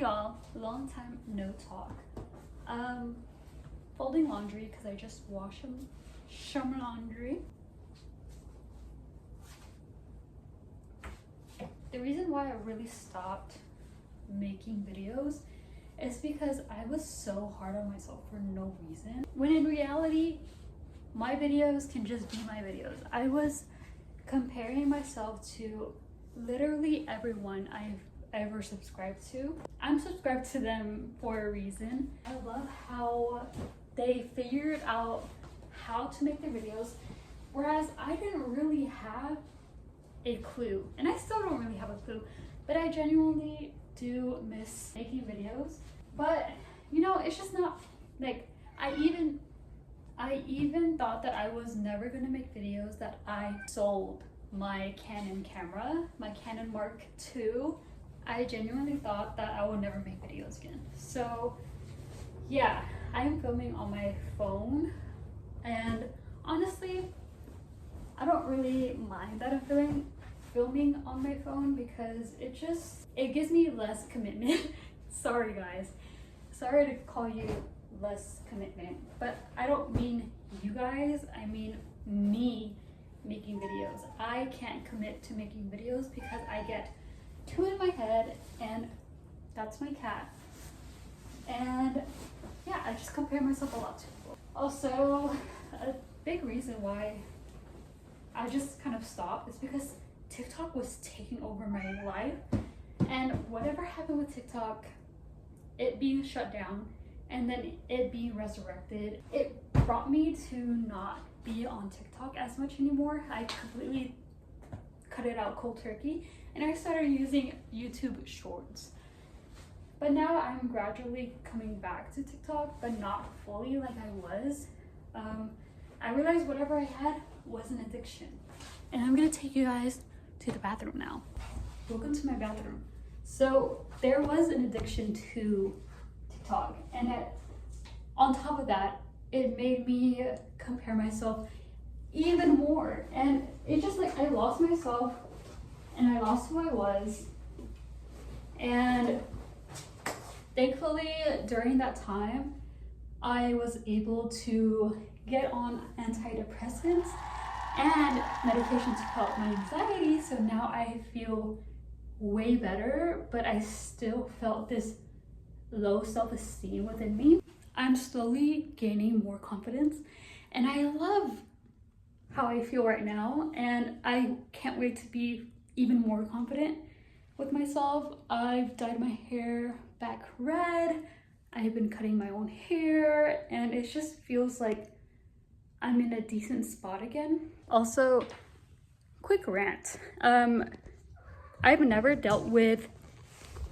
y'all, long time no talk. Folding laundry because I just washed some laundry. The reason why I really stopped making videos is because I was so hard on myself for no reason, when in reality my videos can just be my videos. I was comparing myself to literally everyone I've ever subscribed to. I'm subscribed to them for a reason. I love how they figured out how to make their videos, whereas I didn't really have a clue, and I still don't really have a clue, but I genuinely do miss making videos. But you know, it's just not like I even thought that I was never gonna make videos, that I sold my Canon camera, my Canon Mark II. I genuinely thought that I would never make videos again. So yeah, I'm filming on my phone, and honestly I don't really mind that I'm filming on my phone because it gives me less commitment. Sorry guys, sorry to call you less commitment, but I don't mean you guys, I mean me making videos. I can't commit to making videos because I get two in my head, and that's my cat. And yeah, I just compare myself a lot to people. Also, a big reason why I just kind of stopped is because TikTok was taking over my life, and whatever happened with TikTok, it being shut down and then it being resurrected, it brought me to not be on TikTok as much anymore. I completely cut it out cold turkey, and I started using YouTube Shorts. But now I'm gradually coming back to TikTok, but not fully like I was. I realized whatever I had was an addiction. And I'm gonna take you guys to the bathroom now. Welcome to my bathroom. So there was an addiction to TikTok, and on top of that, it made me compare myself even more. And it just like, I lost myself and I lost who I was. And thankfully during that time, I was able to get on antidepressants and medication to help my anxiety. So now I feel way better, but I still felt this low self-esteem within me. I'm slowly gaining more confidence, and I love how I feel right now, and I can't wait to be even more confident with myself. I've dyed my hair back red. I've been cutting my own hair, and it just feels like I'm in a decent spot again. Also, quick rant. I've never dealt with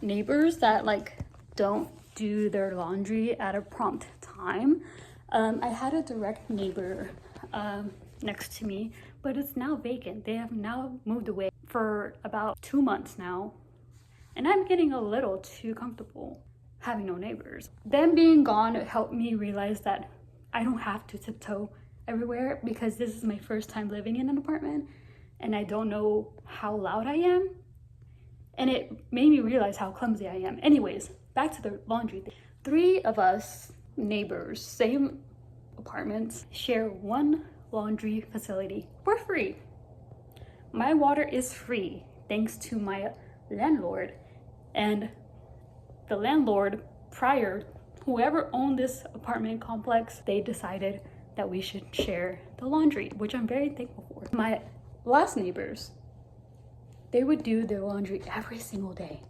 neighbors that like don't do their laundry at a prompt time. I had a direct neighbor next to me, but it's now vacant. They have now moved away for about 2 months now, and I'm getting a little too comfortable having no neighbors. Them being gone helped me realize that I don't have to tiptoe everywhere, because this is my first time living in an apartment and I don't know how loud I am, and it made me realize how clumsy I am. Anyways, back to the laundry thing. 3 of us neighbors, same apartments, share one laundry facility for free. My water is free thanks to my landlord, and the landlord, prior, whoever owned this apartment complex, they decided that we should share the laundry, which I'm very thankful for. My last neighbors, they would do their laundry every single day,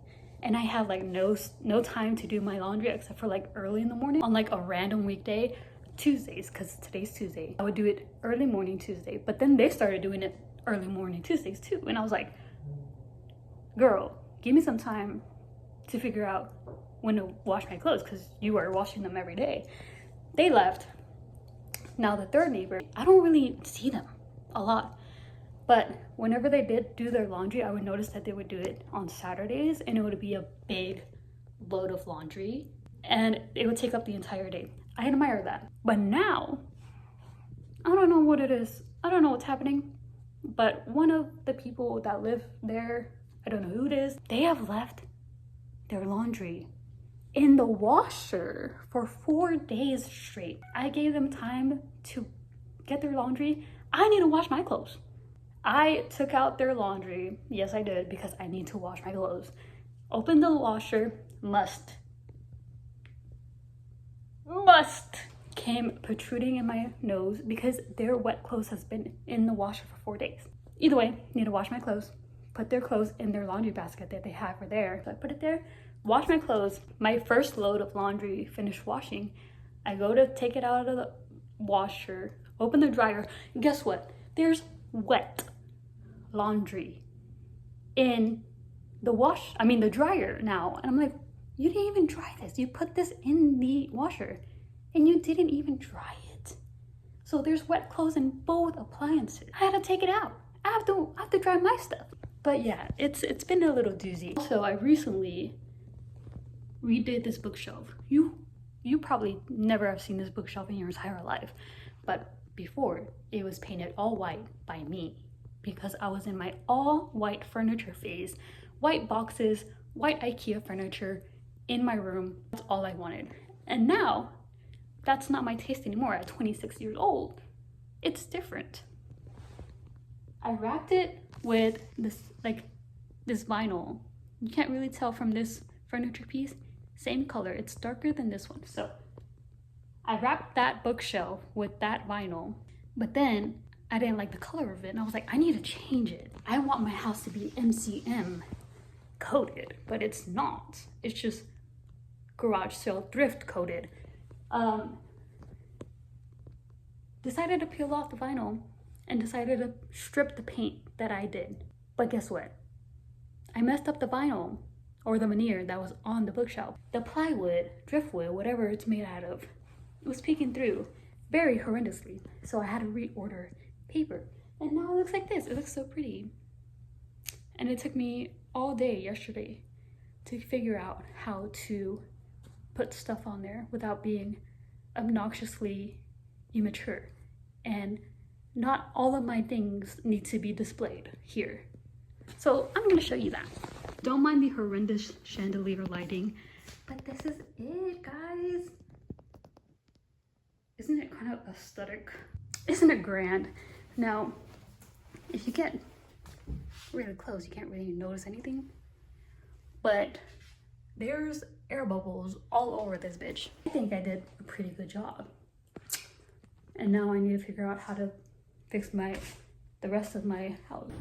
and I had like no time to do my laundry except for like early in the morning on like a random weekday, Tuesdays, because today's Tuesday. I would do it early morning Tuesday, but then they started doing it early morning Tuesdays too, and I was like, girl, give me some time to figure out when to wash my clothes, because you are washing them every day. They left. Now the third neighbor, I don't really see them a lot, but whenever they did do their laundry, I would notice that they would do it on Saturdays, and it would be a big load of laundry, and it would take up the entire day. I admire that. But now, I don't know what it is. I don't know what's happening, but one of the people that live there, I don't know who it is, they have left their laundry in the washer for 4 days straight. I gave them time to get their laundry. I need to wash my clothes. I took out their laundry. Yes, I did, because I need to wash my clothes. Opened the washer, must came protruding in my nose because their wet clothes has been in the washer for 4 days. Either way, need to wash my clothes, put their clothes in their laundry basket that they have for there. So I put it there, wash my clothes. My first load of laundry finished washing. I go to take it out of the washer, open the dryer. Guess what? There's wet laundry in the dryer now. And I'm like, you didn't even dry this. You put this in the washer and you didn't even dry it. So there's wet clothes in both appliances. I had to take it out. I have to dry my stuff. But yeah, it's been a little doozy. Also, I recently redid this bookshelf. You probably never have seen this bookshelf in your entire life, but before it was painted all white by me because I was in my all white furniture phase. White boxes, white IKEA furniture in my room. That's all I wanted. And now that's not my taste anymore at 26 years old. It's different. I wrapped it with this vinyl. You can't really tell from this furniture piece. Same color, it's darker than this one. So I wrapped that bookshelf with that vinyl, but then I didn't like the color of it. And I was like, I need to change it. I want my house to be MCM coated, but it's not. It's just garage sale thrift coated. Decided to peel off the vinyl and decided to strip the paint that I did. But guess what? I messed up the vinyl or the veneer that was on the bookshelf. The plywood, driftwood, whatever it's made out of, it was peeking through very horrendously. So I had to reorder paper. And now it looks like this. It looks so pretty. And it took me all day yesterday to figure out how to put stuff on there without being obnoxiously immature. And not all of my things need to be displayed here. So I'm gonna show you that. Don't mind the horrendous chandelier lighting, but this is it, guys. Isn't it kind of aesthetic? Isn't it grand? Now, if you get really close, you can't really notice anything, but there's air bubbles all over this bitch. I think I did a pretty good job. And now I need to figure out how to fix the rest of my house.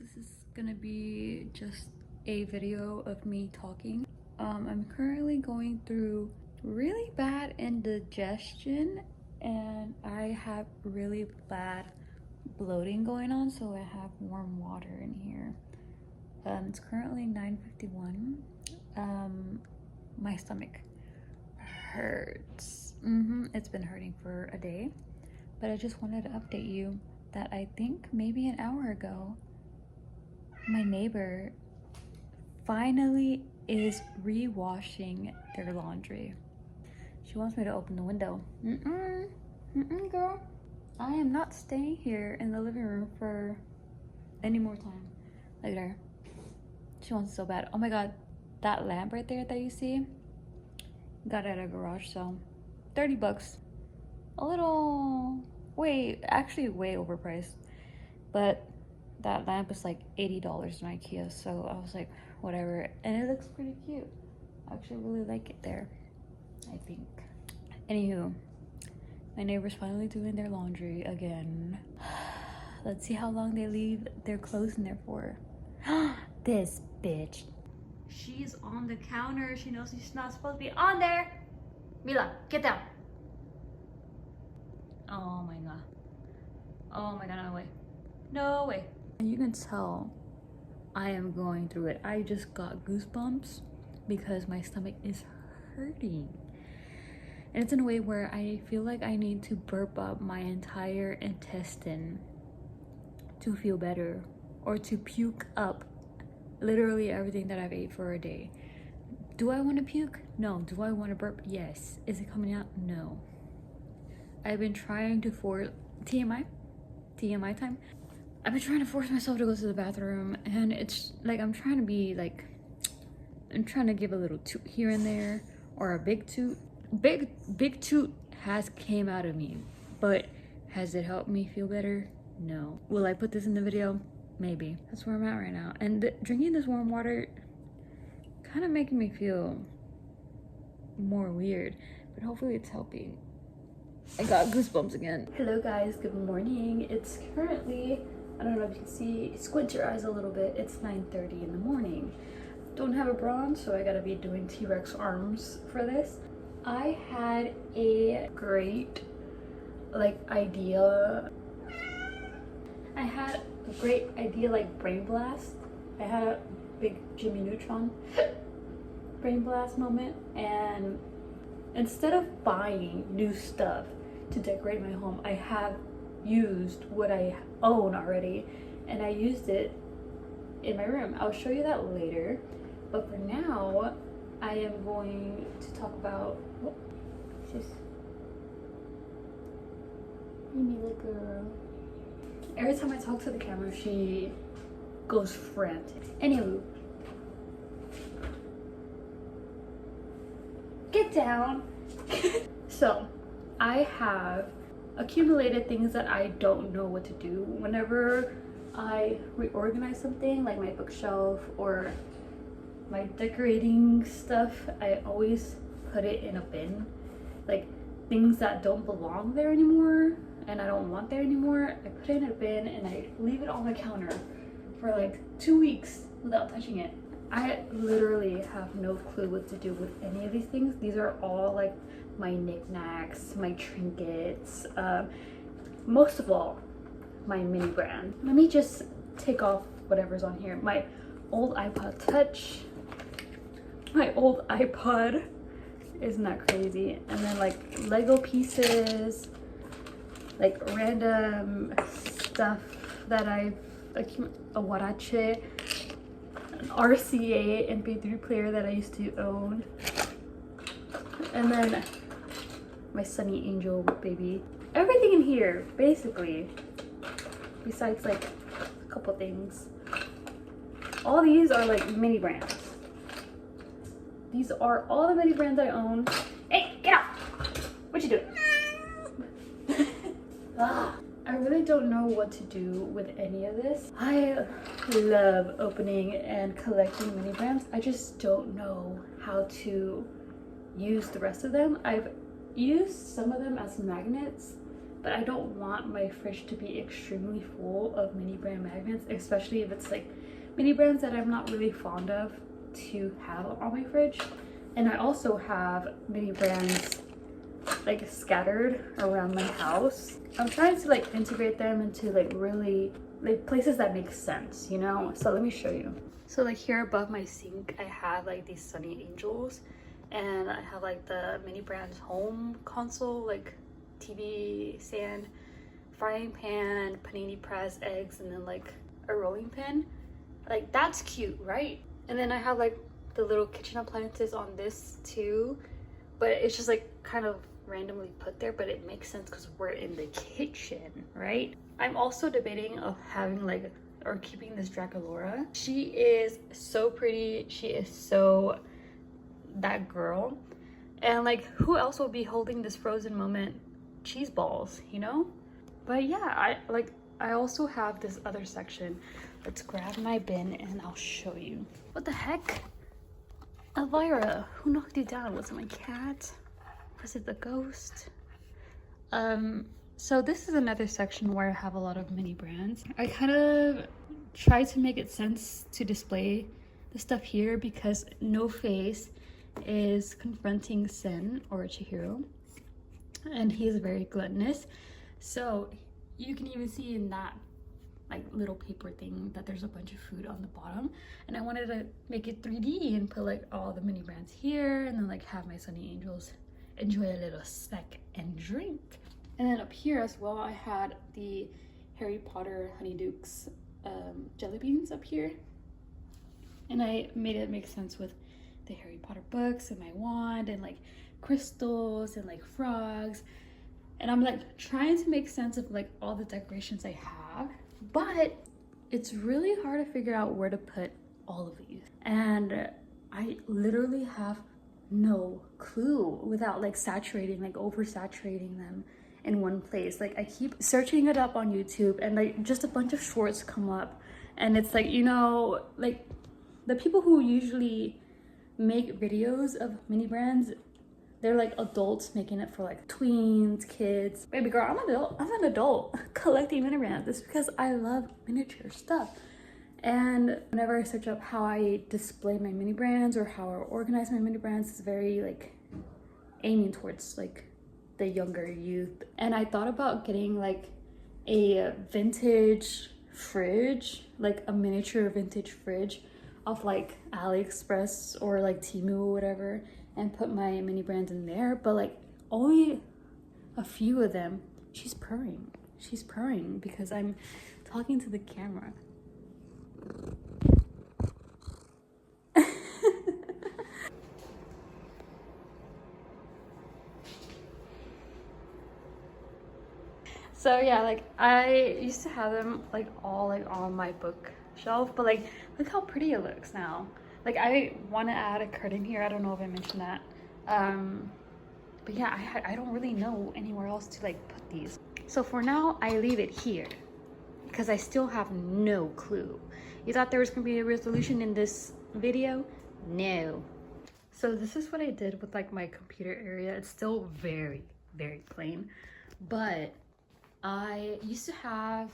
This is gonna be just a video of me talking. I'm currently going through really bad indigestion and I have really bad bloating going on, so I have warm water in here. It's currently 9:51. My stomach hurts. It's been hurting for a day, but I just wanted to update you that I think maybe an hour ago my neighbor finally is re-washing their laundry. She wants me to open the window. Girl. I am not staying here in the living room for any more time. Look at her. She wants it so bad. Oh my god, that lamp right there that you see, got it at a garage sale. 30 bucks. A little, actually way overpriced. But that lamp is like $80 in IKEA, so I was like, whatever. And it looks pretty cute. I actually really like it there, I think. Anywho, my neighbor's finally doing their laundry again. Let's see how long they leave their clothes in there for. This bitch. She's on the counter. She knows she's not supposed to be on there. Mila, get down. Oh my god. Oh my god, no way. No way. And you can tell I am going through it. I just got goosebumps because my stomach is hurting. And it's in a way where I feel like I need to burp up my entire intestine to feel better, or to puke up literally everything that I've ate for a day. Do I want to puke? No. Do I want to burp? Yes. Is it coming out? No. I've been trying to force TMI time. I've been trying to force myself to go to the bathroom, and it's like I'm trying to give a little toot here and there, or a big toot. Big toot has came out of me, but has it helped me feel better? No. Will I put this in the video? Maybe. That's where I'm at right now. And drinking this warm water kind of making me feel more weird, but hopefully it's helping. I got goosebumps again. Hello guys, good morning. It's currently, I don't know if you can see, squint your eyes a little bit. It's 9:30 in the morning. Don't have a bra on, so I gotta be doing T-Rex arms for this. I had a great idea. I had a great idea, like brain blast. I had a big Jimmy Neutron brain blast moment, and instead of buying new stuff to decorate my home, I have used what I own already, and I used it in my room. I'll show you that later, but for now I am going to talk about little girl. Every time I talk to the camera, she goes frantic. Anywho, get down. So I have accumulated things that I don't know what to do. Whenever I reorganize something, like my bookshelf or my decorating stuff, I always put it in a bin. Like things that don't belong there anymore and I don't want there anymore, I put it in a bin and I leave it on the counter for like 2 weeks without touching it. I literally have no clue what to do with any of these things. These are all like my knickknacks, my trinkets, most of all, my mini brand. Let me just take off whatever's on here. My old iPod Touch, my old iPod, isn't that crazy? And then like Lego pieces, like random stuff that I've accumulated, a Warache, an RCA MP3 player that I used to own, and then my Sunny Angel baby. Everything in here, basically, besides like a couple things. All these are like mini brands. These are all the mini brands I own. Hey, get out! What you doing? I really don't know what to do with any of this. I love opening and collecting mini brands. I just don't know how to use the rest of them. I've used some of them as magnets, but I don't want my fridge to be extremely full of mini brand magnets, especially if it's like mini brands that I'm not really fond of to have on my fridge. And I also have mini brands like scattered around my house. I'm trying to like integrate them into like really like places that make sense, you know? So let me show you. So like here above my sink, I have like these Sunny Angels, and I have like the mini brands home console, like TV stand, frying pan, panini press, eggs, and then like a rolling pin. Like that's cute, right? And then I have like the little kitchen appliances on this too, but it's just like kind of randomly put there, but it makes sense because we're in the kitchen, right? I'm also debating of having like, or keeping this Draculaura. She is so pretty. She is so that girl. And like, who else will be holding this frozen moment cheese balls, you know? But yeah, I also have this other section. Let's grab my bin and I'll show you. What the heck? Elvira, who knocked you down? Was it my cat? Was it the ghost? So this is another section where I have a lot of mini brands. I kind of try to make it sense to display the stuff here because No Face is confronting Sen, or Chihiro, and he is very gluttonous. So you can even see in that like little paper thing that there's a bunch of food on the bottom, and I wanted to make it 3D and put like all the mini brands here, and then like have my Sunny Angels enjoy a little snack and drink. And then up here as well, I had the Harry Potter Honeydukes jelly beans up here, and I made it make sense with the Harry Potter books and my wand and like crystals and like frogs. And I'm like trying to make sense of like all the decorations I have, but it's really hard to figure out where to put all of these. And I literally have no clue without like saturating, like oversaturating them in one place. Like I keep searching it up on YouTube and like just a bunch of shorts come up, and it's like, you know, like the people who usually make videos of mini brands, they're like adults making it for like tweens, kids. Baby girl, I'm an adult collecting mini brands. It's because I love miniature stuff. And whenever I search up how I display my mini brands or how I organize my mini brands, it's very like aiming towards like the younger youth. And I thought about getting like a vintage fridge, like a miniature vintage fridge off like AliExpress or like Temu or whatever, and put my mini brands in there, but like only a few of them. She's purring because I'm talking to the camera. So yeah, like I used to have them like all like on my bookshelf, but like look how pretty it looks now. Like I want to add a curtain here. I don't know if I mentioned that. But yeah, I don't really know anywhere else to like put these. So for now, I leave it here because I still have no clue. You thought there was gonna be a resolution in this video? No. So this is what I did with like my computer area. It's still very, very plain, but I used to have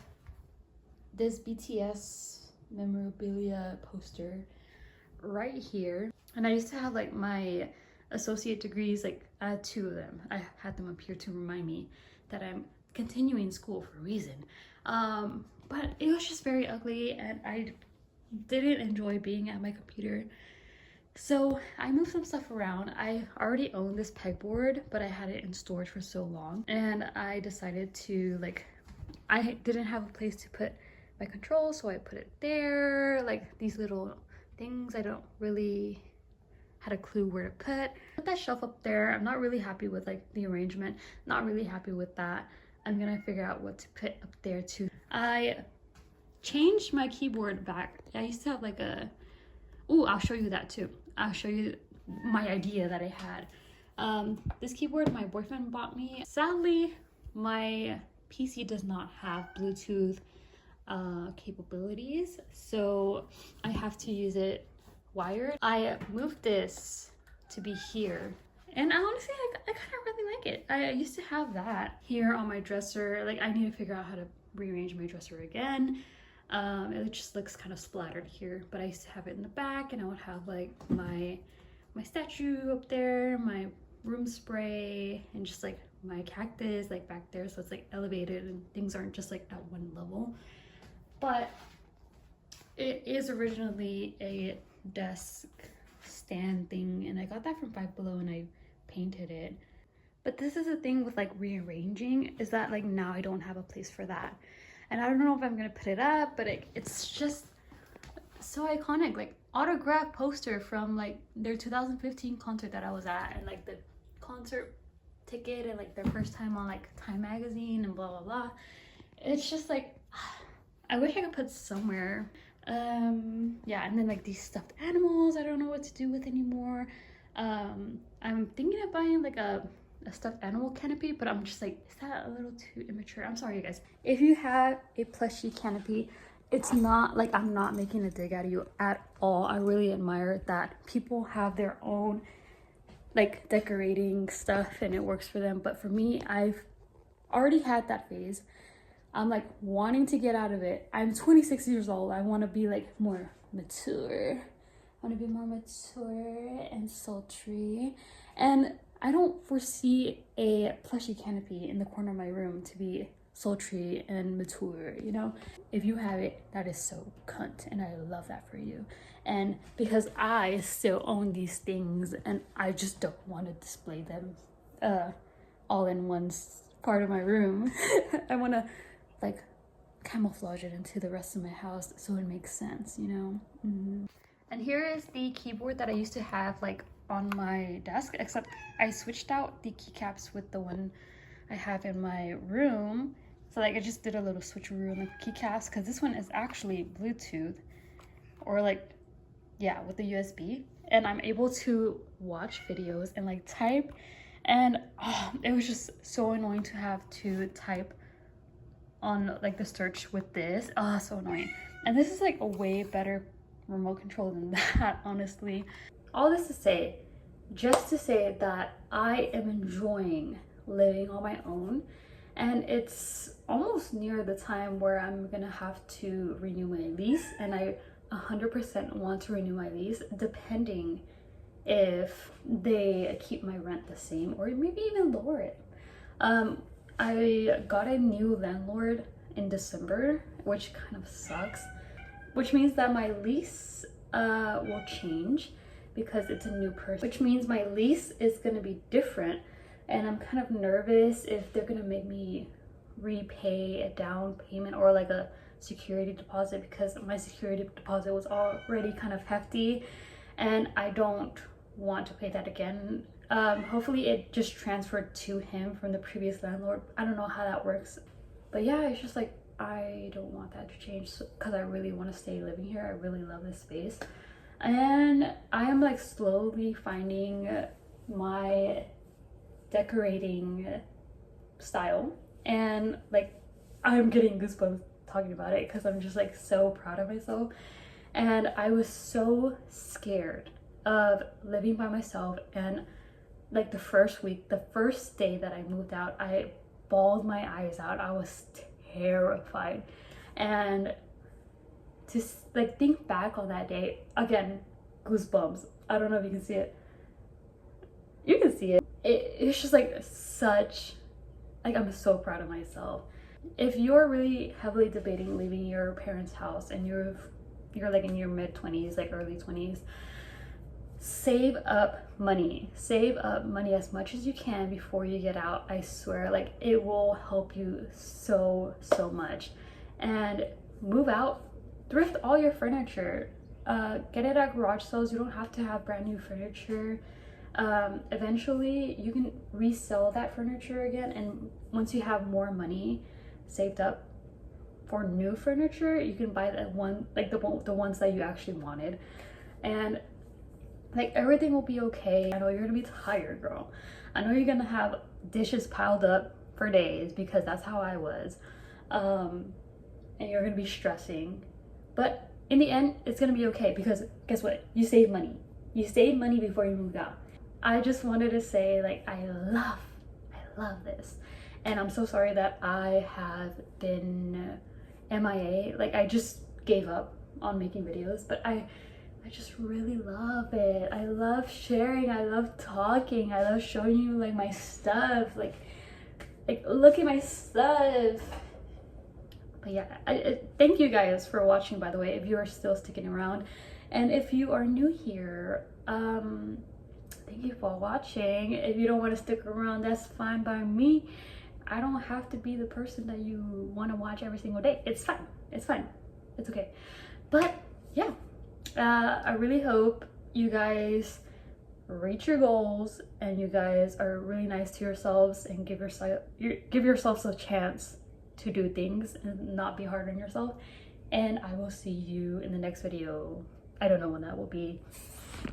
this BTS memorabilia poster right here, and I used to have like my associate degrees, like I had 2 of them. I had them up here to remind me that I'm continuing school for a reason, but it was just very ugly and I didn't enjoy being at my computer. So I moved some stuff around. I already owned this pegboard, but I had it in storage for so long, and I decided to like, I didn't have a place to put my controls, so I put it there. Like these little things I don't really had a clue where to put that shelf up there. I'm not really happy with like the arrangement, not really happy with that. I'm gonna figure out what to put up there too. I changed my keyboard back. I used to have like a, oh, I'll show you that too. I'll show you my idea that I had. This keyboard my boyfriend bought me. Sadly, my PC does not have Bluetooth capabilities, so I have to use it wired. I moved this to be here, and honestly I kind of really like it. I used to have that here on my dresser. Like I need to figure out how to rearrange my dresser again. It just looks kind of splattered here, but I used to have it in the back, and I would have like my statue up there, my room spray, and just like my cactus like back there, so it's like elevated and things aren't just like at one level. But it is originally a desk stand thing, and I got that from Five Below and I painted it. But this is the thing with like rearranging, is that like now I don't have a place for that, and I don't know if I'm gonna put it up, but it's just so iconic. Like autograph poster from like their 2015 concert that I was at, and like the concert ticket and like their first time on like Time magazine and blah blah blah. It's just like I wish I could put somewhere. Yeah, and then like these stuffed animals I don't know what to do with anymore. I'm thinking of buying like a stuffed animal canopy, but I'm just like, is that a little too immature? I'm sorry you guys. If you have a plushie canopy, it's not like I'm not making a dig at you at all. I really admire that people have their own like decorating stuff and it works for them, but for me, I've already had that phase. I'm like wanting to get out of it. I'm 26 years old. I want to be like more mature. I want to be more mature and sultry, and I don't foresee a plushie canopy in the corner of my room to be sultry and mature, you know? If you have it, that is so cunt, and I love that for you. And because I still own these things and I just don't want to display them all in one part of my room, I want to like camouflage it into the rest of my house so it makes sense, you know? And here is the keyboard that I used to have like on my desk, except I switched out the keycaps with the one I have in my room. So like I just did a little switcheroo on the keycaps because this one is actually Bluetooth, or like, yeah, with the USB, and I'm able to watch videos and like type, and it was just so annoying to have to type on like the search with this. So annoying. And this is like a way better remote control than that, honestly. All this to say, just to say that I am enjoying living on my own, and it's almost near the time where I'm gonna have to renew my lease, and I 100% want to renew my lease, depending if they keep my rent the same or maybe even lower it. I got a new landlord in December, which kind of sucks, which means that my lease will change because it's a new person, which means my lease is going to be different, and I'm kind of nervous if they're going to make me repay a down payment or like a security deposit, because my security deposit was already kind of hefty and I don't want to pay that again. Hopefully it just transferred to him from the previous landlord. I don't know how that works, but yeah, it's just like I don't want that to change because I really want to stay living here. I really love this space, and I am like slowly finding my decorating style, and like I'm getting goosebumps talking about it because I'm just like so proud of myself. And I was so scared of living by myself, and like the first week, the first day that I moved out, I bawled my eyes out. I was terrified, and to like think back on that day again, goosebumps. I don't know if you can see it. You can see it. It's just like such, like I'm so proud of myself. If you're really heavily debating leaving your parents' house and you're like in your mid-20s, like early 20s, save up money as much as you can before you get out. I swear, like it will help you so much. And move out, thrift all your furniture, get it at garage sales. You don't have to have brand new furniture. Eventually you can resell that furniture again, and once you have more money saved up for new furniture, you can buy that one, like the ones that you actually wanted, and like everything will be okay. I know you're gonna be tired, girl. I know you're gonna have dishes piled up for days because that's how I was, and you're gonna be stressing, but in the end it's gonna be okay because guess what? You save money. You saved money before you moved out. I just wanted to say, like, I love this, and I'm so sorry that I have been MIA. Like I just gave up on making videos, but I just really love it. I love sharing, I love talking, I love showing you like my stuff, like look at my stuff. But yeah, thank you guys for watching, by the way, if you are still sticking around, and if you are new here, thank you for watching. If you don't want to stick around, that's fine by me. I don't have to be the person that you want to watch every single day. It's fine, it's okay. But yeah, I really hope you guys reach your goals and you guys are really nice to yourselves and give yourselves a chance to do things and not be hard on yourself. And I will see you in the next video. I don't know when that will be.